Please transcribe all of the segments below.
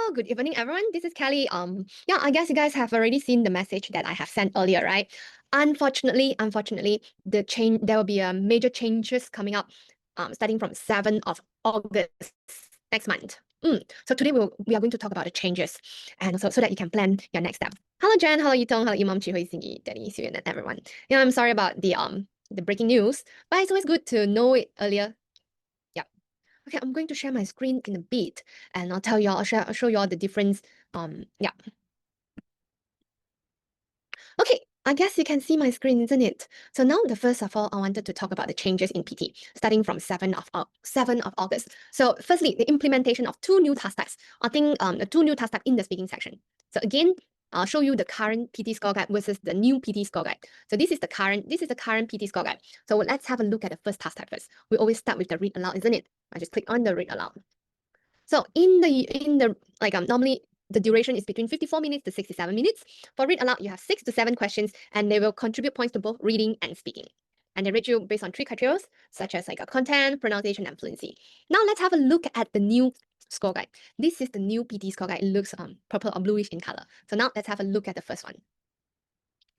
Hello, good evening, everyone. This is Kelly. Yeah, I guess you guys have already seen the message that I have sent earlier, right? Unfortunately, there will be a major changes coming up, starting from 7th of August next month. So today we are going to talk about the changes, and also so that you can plan your next step. Hello, Jen. Hello, Yitong. Hello, Imam Chihui, Singi, Danny, Suyun, and everyone. Yeah, I'm sorry about the breaking news, but it's always good to know it earlier. Okay, I'm going to share my screen in a bit, and I'll show you all the difference. Yeah. Okay, I guess you can see my screen, isn't it? So now, first of all, I wanted to talk about the changes in PT, starting from 7th of August. So firstly, the implementation of two new task types. I think the two new task types in the speaking section. So again, I'll show you the current PT score guide versus the new PT score guide. So this is the current PT score guide. So let's have a look at the first task type first. We always start with the read aloud, isn't it? I just click on the read aloud. So normally the duration is between 54 minutes to 67 minutes. For read aloud, you have 6 to 7 questions, and they will contribute points to both reading and speaking. And they rate you based on 3 criteria, such as content, pronunciation, and fluency. Now let's have a look at the new score guide. This is the new PT score guide. It looks purple or bluish in color. So now let's have a look at the first one.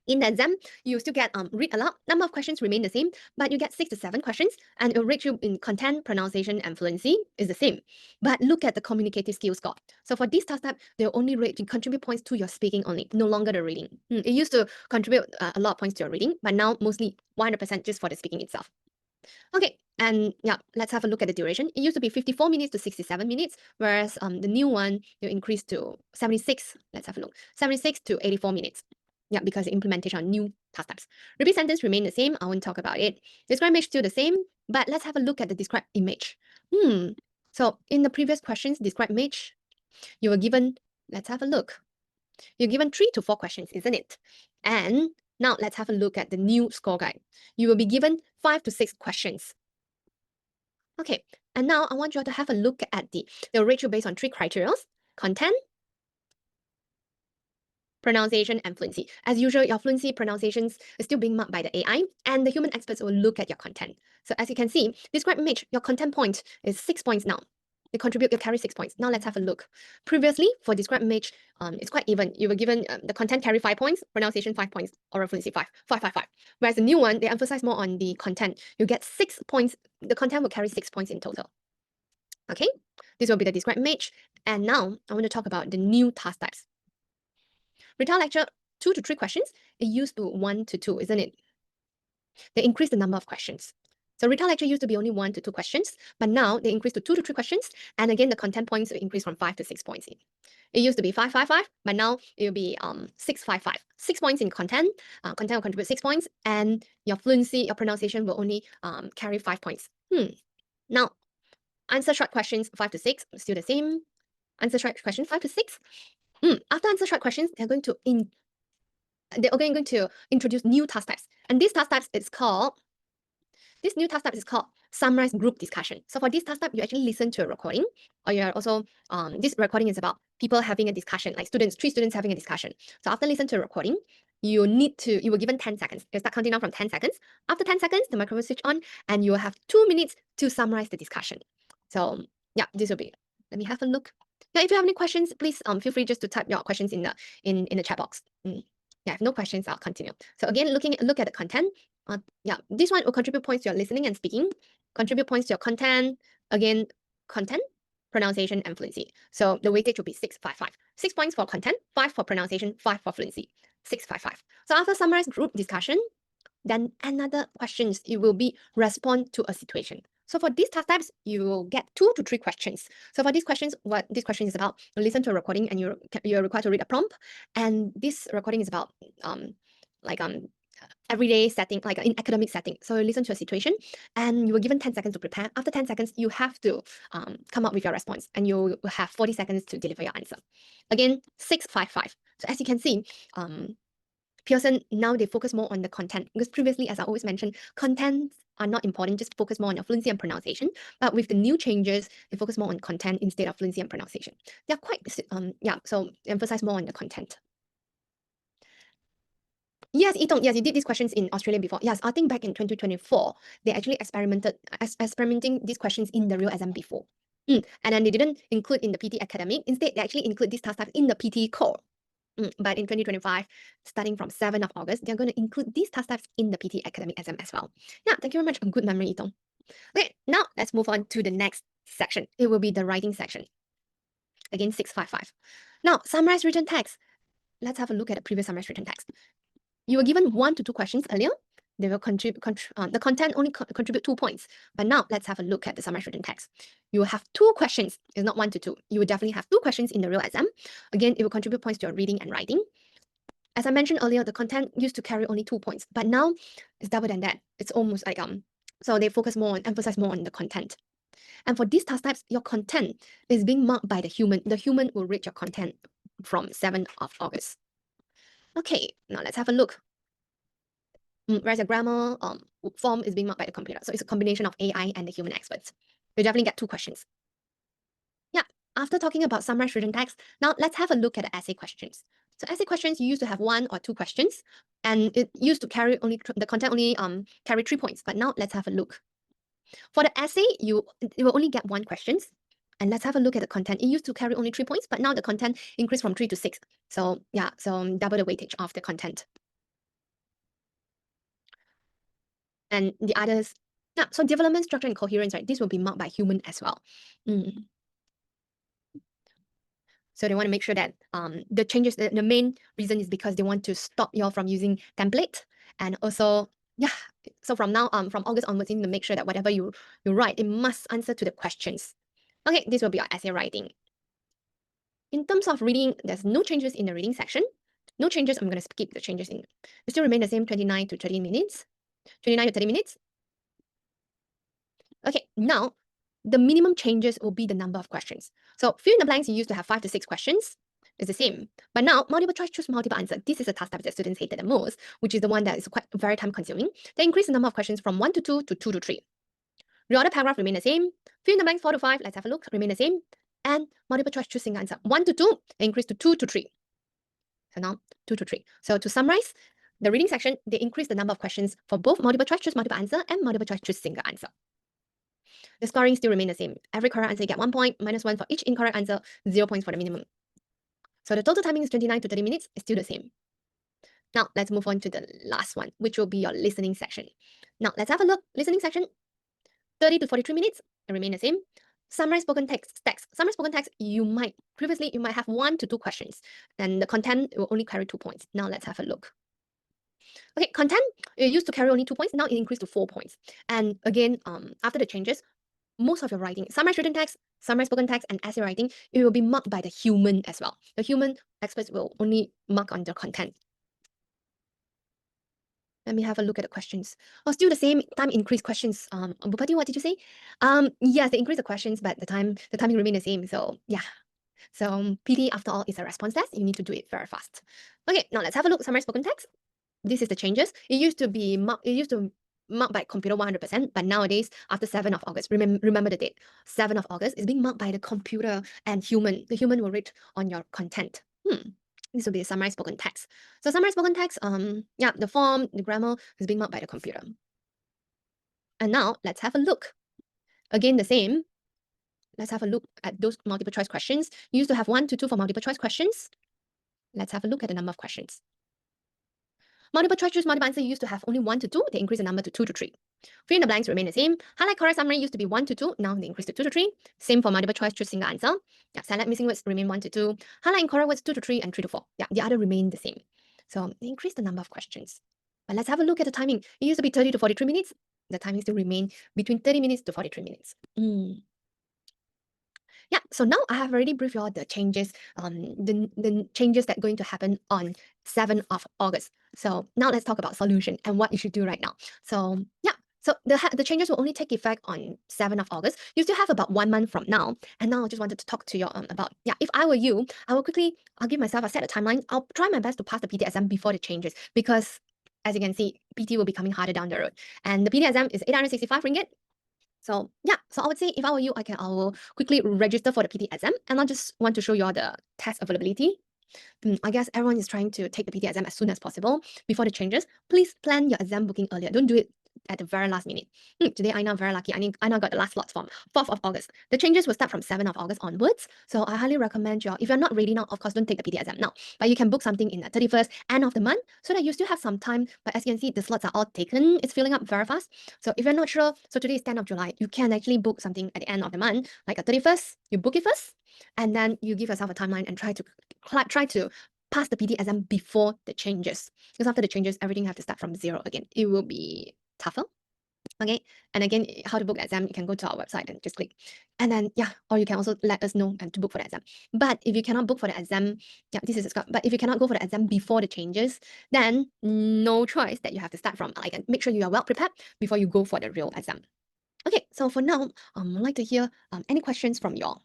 In the exam, you still get read aloud. Number of questions remain the same, but you get 6 to 7 questions, and it will rate you in content, pronunciation, and fluency is the same. But look at the communicative skills score. So for this task type, they'll only rate to contribute points to your speaking only, no longer the reading. It used to contribute a lot of points to your reading, but now mostly 100% just for the speaking itself. Okay, and yeah, let's have a look at the duration. It used to be 54 minutes to 67 minutes, whereas the new one will increase to 76. Let's have a look. 76 to 84 minutes. Yeah, because the implementation on new task types. Repeat sentence remain the same. I won't talk about it. Describe image still the same, but let's have a look at the describe image. So in the previous questions, describe image, you were given, let's have a look. You're given 3 to 4 questions, isn't it? And now let's have a look at the new score guide. You will be given 5 to 6 questions. Okay, and now I want you all to have a look at they'll rate you based on 3 criteria: content, pronunciation, and fluency. As usual, your fluency pronunciations is still being marked by the AI, and the human experts will look at your content. So as you can see, describe image, your content point is 6 points now. They carry 6 points. Now let's have a look. Previously, for describe image, it's quite even. You were given the content carry 5 points, pronunciation 5 points, oral fluency 5. Whereas the new one, they emphasize more on the content. You get 6 points. The content will carry 6 points in total. Okay, this will be the describe image. And now I want to talk about the new task types. Retail lecture, 2 to 3 questions. It used to 1 to 2, isn't it? They increased the number of questions. So retail lecture used to be only 1 to 2 questions, but now they increased to 2 to 3 questions. And again, the content points will increase from 5 to 6 points. It used to be 5, 5, 5, but now it will be 6, 5, 5. 6 points in content. Content will contribute 6 points, and your fluency, your pronunciation will only carry 5 points. Now, answer short questions 5 to 6, still the same. Answer short questions 5 to 6. After answer short questions, they're going to introduce new task types. And this new task type is called summarize group discussion. So for this task type, you actually listen to a recording, or you're also, this recording is about people having a discussion, like 3 students having a discussion. So after listening to a recording, you were given 10 seconds. You start counting down from 10 seconds. After 10 seconds, the microphone switch on, and you will have 2 minutes to summarize the discussion. So yeah, this will be, let me have a look. Yeah, if you have any questions, please feel free just to type your questions in the chat box. Yeah, if no questions, I'll continue. So again, look at the content. Yeah, this one will contribute points to your listening and speaking, contribute points to your content, again, content, pronunciation, and fluency. So the weightage will be 6, 5, 5. 6 points for content, 5 for pronunciation, 5 for fluency. 6, 5, 5. So after summarize group discussion, then another questions, it will be respond to a situation. So for these task types, you will get 2 to 3 questions. So for these questions, what this question is about, you listen to a recording and you're required to read a prompt. And this recording is about everyday setting, like in academic setting. So you listen to a situation and you were given 10 seconds to prepare. After 10 seconds, you have to come up with your response, and you will have 40 seconds to deliver your answer. Again, 6, 5, 5. So as you can see, Pearson, now they focus more on the content, because previously, as I always mentioned, contents are not important, just focus more on your fluency and pronunciation. But with the new changes, they focus more on content instead of fluency and pronunciation. They're quite, so emphasize more on the content. Yes, Itong, yes, you did these questions in Australia before. Yes, I think back in 2024, they actually experimenting these questions in the real exam before. And then they didn't include in the PTE Academic. Instead, they actually include these task types in the PTE core. But in 2025, starting from 7th of August, they're going to include these task types in the PTE Academic exam as well. Yeah, thank you very much. A good memory, Itong. Okay, now let's move on to the next section. It will be the writing section. Again, 655. Now, summarize written text. Let's have a look at the previous summarized written text. You were given 1 to 2 questions earlier. They will contribute. The content only contribute 2 points. But now let's have a look at the summarized written text. You will have 2 questions. It's not 1 to 2. You will definitely have 2 questions in the real exam. Again, it will contribute points to your reading and writing. As I mentioned earlier, the content used to carry only 2 points, but now it's double than that. It's almost like so they emphasize more on the content. And for these task types, your content is being marked by the human. The human will read your content from 7th of August. Okay, now let's have a look. Whereas the grammar form is being marked by the computer. So it's a combination of AI and the human experts. You definitely get 2 questions. Yeah, after talking about summarized written text, now let's have a look at the essay questions. So essay questions, you used to have 1 or 2 questions, and it used to carry only, the content only carry 3 points. But now let's have a look. For the essay, you will only get 1 question. And let's have a look at the content. It used to carry only 3 points, but now the content increased from 3 to 6. So yeah, so double the weightage of the content. And the others, yeah, so development, structure, and coherence, right? This will be marked by human as well. So they want to make sure that the changes, the main reason is because they want to stop you all from using template. And also, yeah, so from now on, from August onwards, you need to make sure that whatever you write, it must answer to the questions. Okay, this will be our essay writing. In terms of reading, there's no changes in the reading section. No changes, I'm going to skip the changes in. It still remain the same 29 to 30 minutes. 29 to 30 minutes. Okay, now the minimum changes will be the number of questions. So fill in the blanks, you used to have 5 to 6 questions. It's the same. But now multiple choice, choose multiple answer. This is the task type that students hated the most, which is the one that is quite very time consuming. They increase the number of questions from 1 to 2 to 2 to 3. Reorder paragraph remain the same. Fill in the blanks 4 to 5. Let's have a look. Remain the same. And multiple choice, choose single answer. 1 to 2, increase to 2 to 3. So now 2 to 3. So to summarize, the reading section, they increase the number of questions for both multiple choice, choose multiple answer, and multiple choice, choose single answer. The scoring still remain the same. Every correct answer you get 1 point, -1 for each incorrect answer, 0 points for the minimum. So the total timing is 29 to 30 minutes, it's still the same. Now let's move on to the last one, which will be your listening section. Now let's have a look. Listening section, 30 to 43 minutes, it remain the same. Summarize spoken text. Summarize spoken text, you might have 1 to 2 questions, and the content will only carry 2 points. Now let's have a look. Okay, content, it used to carry only 2 points, now it increased to 4 points. And again, after the changes, most of your writing, summarized written text, summarized spoken text, and essay writing, it will be marked by the human as well. The human experts will only mark on the content. Let me have a look at the questions. Oh, still the same time increase questions. Bupati, what did you say? Yes, they increase the questions, but the timing remain the same. So yeah. So PTE after all is a response test. You need to do it very fast. Okay, now let's have a look. Summarized spoken text. This is the changes. It used to marked by computer 100%, but nowadays, after 7th of August, remember the date, 7th of August is being marked by the computer and human. The human will read on your content. This will be a summarized spoken text. So summarized spoken text, yeah, the form, the grammar is being marked by the computer. And now let's have a look. Again, the same. Let's have a look at those multiple choice questions. You used to have 1 to 2 for multiple choice questions. Let's have a look at the number of questions. Multiple choice, choose multiple answer, you used to have only 1 to 2. They increase the number to 2 to 3. Fill in the blanks remain the same. Highlight correct summary used to be 1 to 2. Now they increase to 2 to 3. Same for multiple choice, choose single answer. Yeah, select missing words remain 1 to 2. Highlight incorrect words 2 to 3 and 3 to 4. Yeah, the other remain the same. So they increase the number of questions. But let's have a look at the timing. It used to be 30 to 43 minutes. The timing still remain between 30 minutes to 43 minutes. Yeah, so now I have already briefed you all the changes, the changes that are going to happen on 7th of August. So now let's talk about solution and what you should do right now. So yeah, so the changes will only take effect on 7th of August. You still have about 1 month from now. And now I just wanted to talk to you about, yeah, if I were you, I'll give myself a set a timeline. I'll try my best to pass the PTE exam before the changes, because as you can see, PT will be coming harder down the road. And the PTE exam is 865 ringgit. So yeah, so I would say if I were you, I will quickly register for the PTE exam, and I just want to show you all the test availability. I guess everyone is trying to take the PTE exam as soon as possible before the changes. Please plan your exam booking earlier. Don't do it at the very last minute. Today, I now very lucky. I now got the last slots from 4th of August. The changes will start from 7th of August onwards. So I highly recommend you, if you're not ready now, of course, don't take the PTE exam now. But you can book something in the 31st, end of the month, so that you still have some time. But as you can see, the slots are all taken. It's filling up very fast. So if you're not sure, so today is 10th of July, you can actually book something at the end of the month, like a 31st, you book it first, and then you give yourself a timeline and try to pass the PTE exam before the changes. Because after the changes, everything have to start from zero again. It will be tougher. Okay, and again, how to book the exam, you can go to our website and just click. And then, yeah, or you can also let us know and to book for the exam. But if you cannot book for the exam, yeah, this is a Scott. But if you cannot go for the exam before the changes, then no choice that you have to start from. Like, make sure you are well prepared before you go for the real exam. Okay, so for now, I'd like to hear any questions from y'all.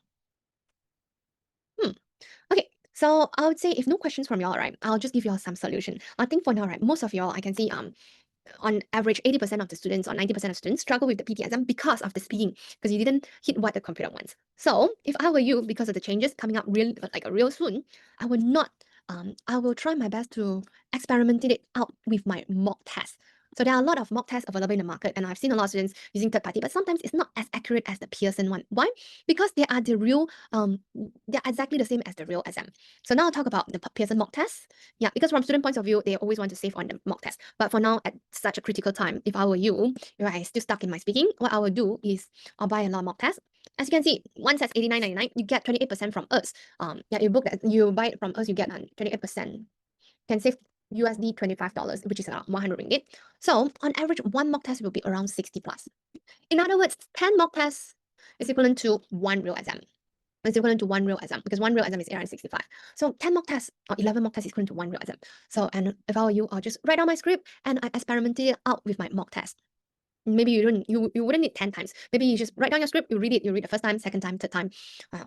Okay, so I would say if no questions from y'all, right, I'll just give y'all some solution. I think for now, right, most of y'all, I can see on average, 80% of the students or 90% of students struggle with the PTE exam because of the speaking, because you didn't hit what the computer wants. So if I were you, because of the changes coming up real soon, I would not, I will try my best to experiment it out with my mock test. So there are a lot of mock tests available in the market, and I've seen a lot of students using third party, but sometimes it's not as accurate as the Pearson one. Why? Because they are they're exactly the same as the real exam. So now I'll talk about the Pearson mock test. Yeah, because from student points of view, they always want to save on the mock test. But for now, at such a critical time, if I were you, if I still stuck in my speaking, what I will do is I'll buy a lot of mock tests. As you can see, one set's $89.99, you get 28% from us. Yeah, you buy it from us, you get 28%. Can save USD $25, which is around 100 ringgit. So on average, one mock test will be around 60 plus. In other words, 10 mock tests is equivalent to one real exam. It's equivalent to one real exam, because one real exam is 865. So 10 mock tests or 11 mock tests is equivalent to one real exam. So, and if I were you, I'll just write down my script and I experimented it out with my mock test. Maybe you wouldn't need 10 times. Maybe you just write down your script, you read the first time, second time, third time,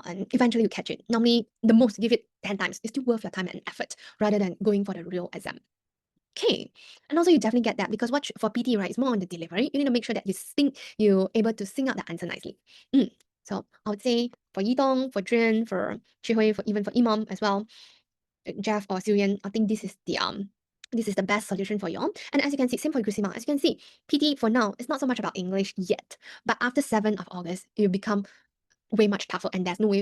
and eventually you catch it. Normally, the most, give it 10 times. It's still worth your time and effort rather than going for the real exam. Okay, and also you definitely get that, because what for PT, right, it's more on the delivery. You need to make sure that you're able to sing out the answer nicely. So I would say for Yidong, for Jun, for Chihui, even for Imam as well, Jeff or Xiuyan, I think this is the best solution for y'all. And as you can see, same for Gusima. As you can see, PT for now, it's not so much about English yet. But after 7th of August, it will become way much tougher, and there's no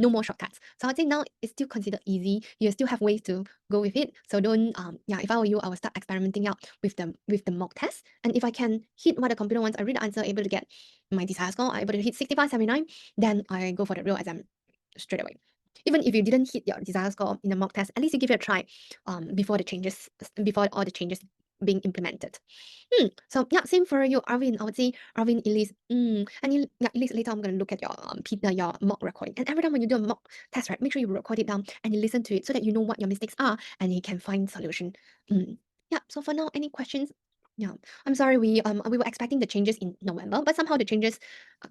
more shortcuts. So I'd say now it's still considered easy. You still have ways to go with it. So don't yeah, if I were you, I would start experimenting out with the mock test. And if I can hit what the computer wants, I read the answer, able to get my desired score, I'm able to hit 65, 79, then I go for the real exam straight away. Even if you didn't hit your desired score in the mock test, at least you give it a try before all the changes being implemented. So yeah, same for you, Arvin. I would say Arvin, Elise. Yeah, Elise, later I'm gonna look at your mock recording. And every time when you do a mock test, right, make sure you record it down and you listen to it so that you know what your mistakes are and you can find solution. Yeah. So for now, any questions? Yeah. I'm sorry, we were expecting the changes in November, but somehow the changes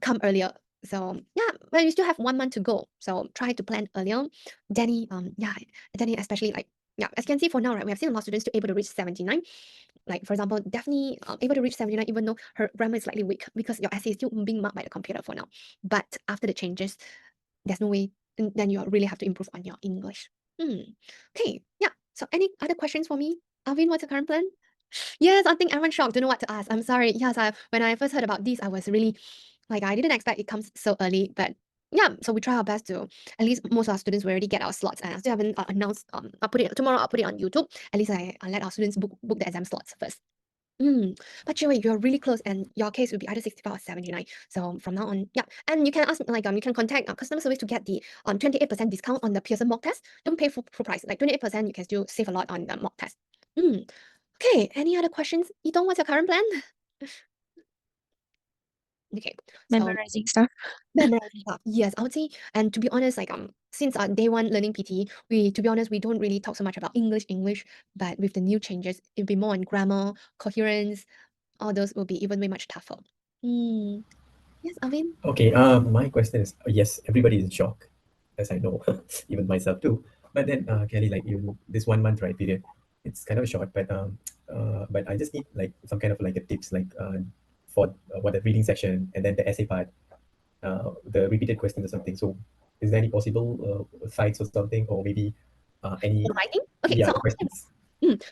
come earlier. So yeah, but you still have 1 month to go. So try to plan earlier. Danny, Danny, especially like. Yeah, as you can see for now, right, we have seen a lot of students still able to reach 79. Like, for example, Daphne able to reach 79 even though her grammar is slightly weak, because your essay is still being marked by the computer for now. But after the changes, there's no way, then you really have to improve on your English. Okay, yeah. So any other questions for me? Alvin, what's your current plan? Yes, I think everyone's shocked, don't know what to ask. I'm sorry. Yes, when I first heard about this, I was really, like, I didn't expect it comes so early, but yeah, so we try our best to, at least most of our students will already get our slots, and I still haven't announced, I'll put it, tomorrow I'll put it on YouTube. At least I let our students book the exam slots first. But Joey, you're really close, and your case will be either 65 or 79. So from now on, yeah. And you can ask, like, you can contact our customer service to get the 28% discount on the Pearson mock test. Don't pay full price. Like 28%, you can still save a lot on the mock test. Okay, any other questions? Yidong, what's your current plan? Okay, so Memorizing stuff. memorizing stuff. Yes, I would say, and to be honest, like since day one learning PT, to be honest, we don't really talk so much about English, but with the new changes, it'll be more on grammar, coherence. All those will be even way much tougher. Yes, Alvin. Okay, my question is, yes, everybody is in shock, as I know, even myself too. But then, Kelly, like this 1 month right period, it's kind of short, but I just need like some kind of like a tips, like for what the reading section and then the essay part, the repeated questions or something. So, is there any possible sites or something, or maybe any For writing? Okay, yeah so questions?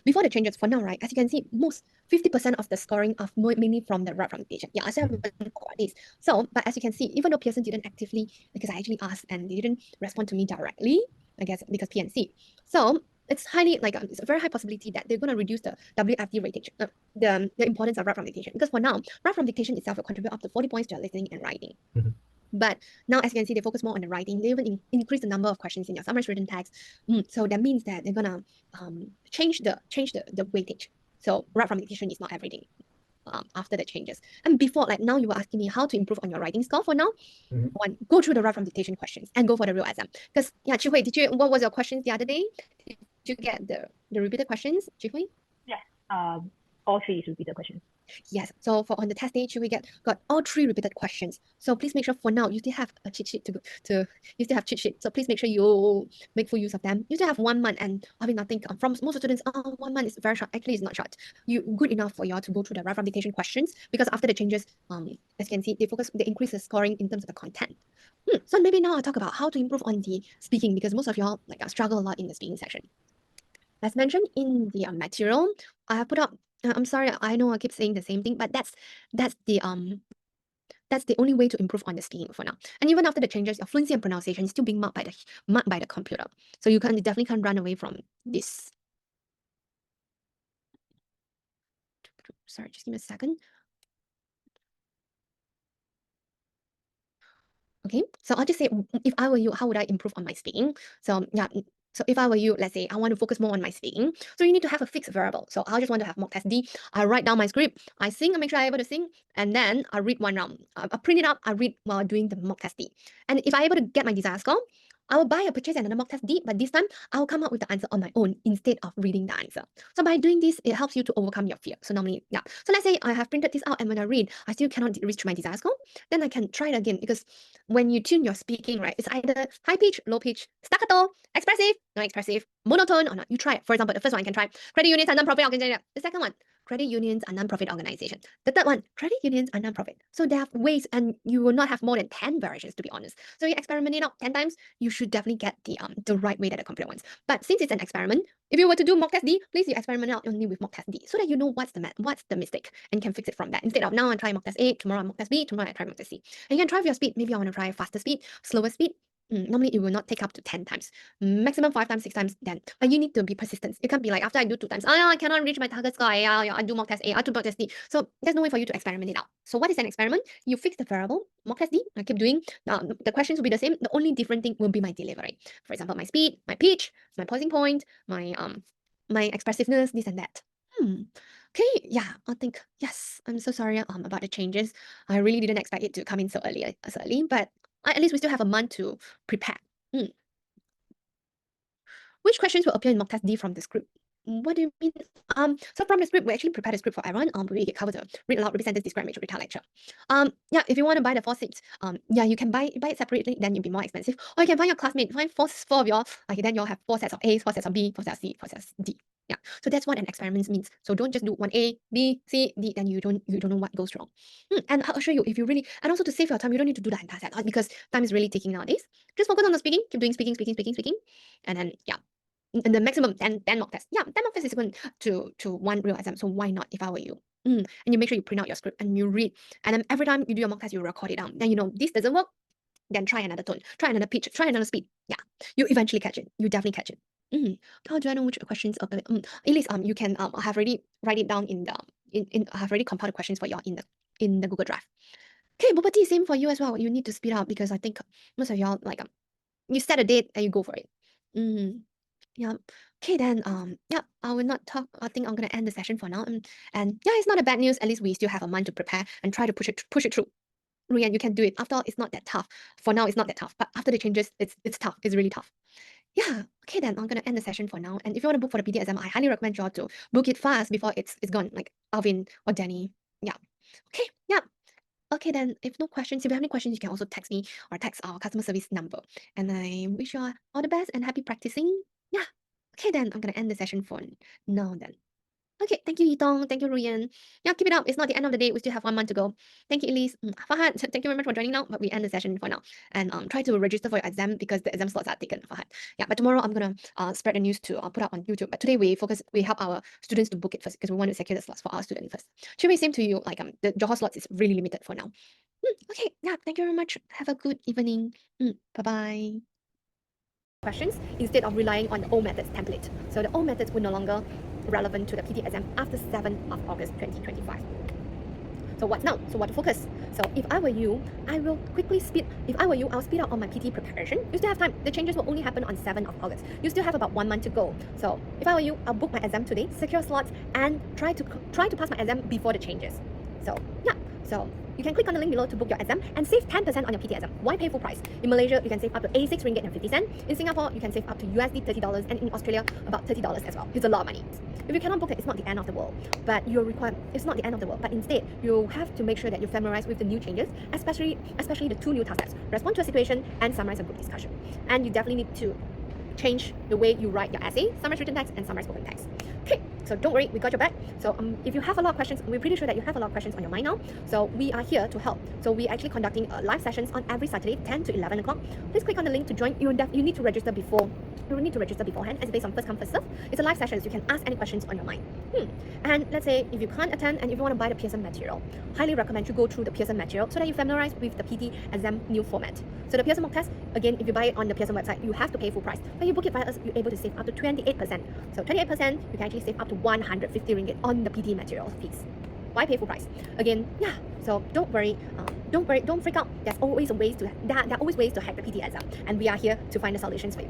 Before the changes, for now, right, as you can see, most 50% of the scoring of mainly from the right from dictation. Yeah, I still haven't talked about this. So, but as you can see, even though Pearson didn't actively, because I actually asked and they didn't respond to me directly, I guess because PNC. So it's highly it's a very high possibility that they're going to reduce the WFD weightage, the importance of right from dictation. Because for now, right from dictation itself will contribute up to 40 points to your listening and writing. But now, as you can see, they focus more on the writing. They even increase the number of questions in your summarized written text. So that means that they're gonna change the weightage. So right from dictation is not everything. After the changes. And before, like now you were asking me how to improve on your writing score. For now, one, go through the right from dictation questions and go for the real exam. Because yeah, Chihui, what was your questions the other day? Did you get the repeated questions, Chihui? Yes. All 3 is repeated questions. Yes. So for on the test day, we got all 3 repeated questions. So please make sure for now you still have a cheat sheet to you still have cheat sheet. So please make sure you make full use of them. You still have 1 month, and having nothing from most students. 1 month is very short. Actually, it's not short. You good enough for you all to go through the right from dictation questions, because after the changes, as you can see, they increase the scoring in terms of the content. So maybe now I'll talk about how to improve on the speaking, because most of y'all struggle a lot in the speaking section. As mentioned in the material, I have put up. I'm sorry, I know I keep saying the same thing, but that's the only way to improve on the speaking for now. And even after the changes, your fluency and pronunciation is still being marked by the computer. So you definitely can't run away from this. Sorry, just give me a second. Okay, so I'll just say, if I were you, how would I improve on my speaking? So yeah, so if I were you, let's say I want to focus more on my speaking. So you need to have a fixed variable. So I'll just want to have mock test D. I write down my script, I sing, I make sure I'm able to sing, and then I read 1 round. I print it out, I read while doing the mock test D. And if I'm able to get my desired score, I will buy or purchase another mock test D, but this time I'll come up with the answer on my own instead of reading the answer. So by doing this, it helps you to overcome your fear. So normally, yeah. So let's say I have printed this out, and when I read, I still cannot reach my desired score, then I can try it again, because when you tune your speaking, right, it's either high pitch, low pitch, staccato, expressive, non expressive, monotone, or not. You try it. For example, the first one you can try credit unions are non-profit organization. The second one, credit unions are non-profit organization. The third one, credit unions are non-profit. So there are ways, and you will not have more than 10 variations, to be honest. So you experiment it out 10 times, you should definitely get the right way that the computer wants. But since it's an experiment, if you were to do mock test D, please you experiment out only with mock test D, so that you know what's the mistake and can fix it from that. Instead of now I try mock test A, tomorrow I mock test B, tomorrow I try mock test C. And you can try for your speed. Maybe I want to try faster speed, slower speed. Normally it will not take up to 10 times, maximum 5 times, 6 times then. But you need to be persistent. You can't be like, after I do 2 times, I cannot reach my target score, I do mock test A, I do mock test D. So there's no way for you to experiment it out. So what is an experiment? You fix the variable, mock test D, I keep doing, the questions will be the same. The only different thing will be my delivery. For example, my speed, my pitch, my pausing point, my expressiveness, this and that. Okay, yeah, I think, yes, I'm so sorry about the changes. I really didn't expect it to come in so early, but at least we still have a month to prepare. Which questions will appear in mock test D from the script? What do you mean? So from the script, we actually prepare the script for everyone. We cover the read aloud, repeat sentence, describe, major, retell, lecture. Yeah, if you want to buy the 4 seats, yeah, you can buy it separately, then it'll be more expensive. Or you can find your classmate, find four of y'all. Okay, then you'll have 4 sets of A's, 4 sets of B, 4 sets of C, 4 sets of D. Yeah, so that's what an experiment means. So don't just do 1 A, B, C, D, then you don't know what goes wrong. And I'll show you, if you really, and also to save your time, you don't need to do the entire set because time is really ticking nowadays. Just focus on the speaking, keep doing speaking, and then yeah. And the maximum 10 mock tests. Yeah, 10 mock tests is equal to 1 real exam. So why not if I were you? And you make sure you print out your script and you read. And then every time you do your mock test, you record it down. Then you know this doesn't work. Then try another tone, try another pitch, try another speed. Yeah, you eventually catch it. You definitely catch it. How do I know which questions? At least you can have already write it down in the I have already compiled the questions for you in the Google Drive. Okay, but same for you as well. You need to speed up because I think most of y'all you set a date and you go for it. Yeah. Okay, then yeah, I will not talk. I think I'm gonna end the session for now. And yeah, it's not a bad news. At least we still have a month to prepare and try to push it through. Rian, you can do it. After all, it's not that tough. For now, it's not that tough. But after the changes, it's tough. It's really tough. Yeah. Okay, then I'm gonna end the session for now. And if you want to book for the PTE exam, I highly recommend you all to book it fast before it's gone. Like Alvin or Danny. Yeah. Okay. Yeah. Okay, then if no questions, if you have any questions, you can also text me or text our customer service number. And I wish you all the best and happy practicing. Yeah. Okay, then I'm gonna end the session for now then. Okay, thank you, Yitong. Thank you, Ruyan. Yeah, keep it up. It's not the end of the day. We still have 1 month to go. Thank you, Elise. Fahad, thank you very much for joining now, but we end the session for now. And try to register for your exam because the exam slots are taken, Fahad. Yeah, but tomorrow I'm gonna spread the news to put up on YouTube. But today we help our students to book it first because we want to secure the slots for our students first. Chiwi, same to you. Like the Johor slots is really limited for now. Okay, yeah, thank you very much. Have a good evening. Bye-bye. Questions instead of relying on the old methods template. So the old methods will no longer relevant to the PTE exam after 7th of August 2025. So what's now? So what to focus? So if I were you, I will I'll speed up on my PTE preparation. You still have time. The changes will only happen on 7th of August. You still have about 1 month to go. So if I were you, I'll book my exam today, secure slots, and try to pass my exam before the changes. So yeah. So you can click on the link below to book your exam and save 10% on your PTE exam. Why pay full price? In Malaysia, you can save up to $86.50. In Singapore, you can save up to USD $30, and in Australia, about $30 as well. It's a lot of money. If you cannot book it, it's not the end of the world. But it's not the end of the world. But instead, you have to make sure that you familiarize with the new changes, especially the 2 new task types: respond to a situation and summarize a group discussion. And you definitely need to change the way you write your essay, summarize written text, and summarize spoken text. Okay, so don't worry, we got your back. So if you have a lot of questions, we're pretty sure that you have a lot of questions on your mind now. So we are here to help. So we're actually conducting live sessions on every Saturday, 10 to 11 o'clock. Please click on the link to join. You need to register before. You will need to register beforehand. It's based on first come, first serve. It's a live session, so you can ask any questions on your mind. And let's say if you can't attend and if you want to buy the Pearson material, highly recommend you go through the Pearson material so that you familiarize with the PTE exam new format. So the Pearson mock test, again, if you buy it on the Pearson website, you have to pay full price. When you book it via us, you're able to save up to 28%. So 28%, you can actually save up to 150 ringgit on the PTE material piece. Why pay full price? Again, yeah. So don't worry, don't freak out. There are always ways to hack the PTE exam, and we are here to find the solutions for you.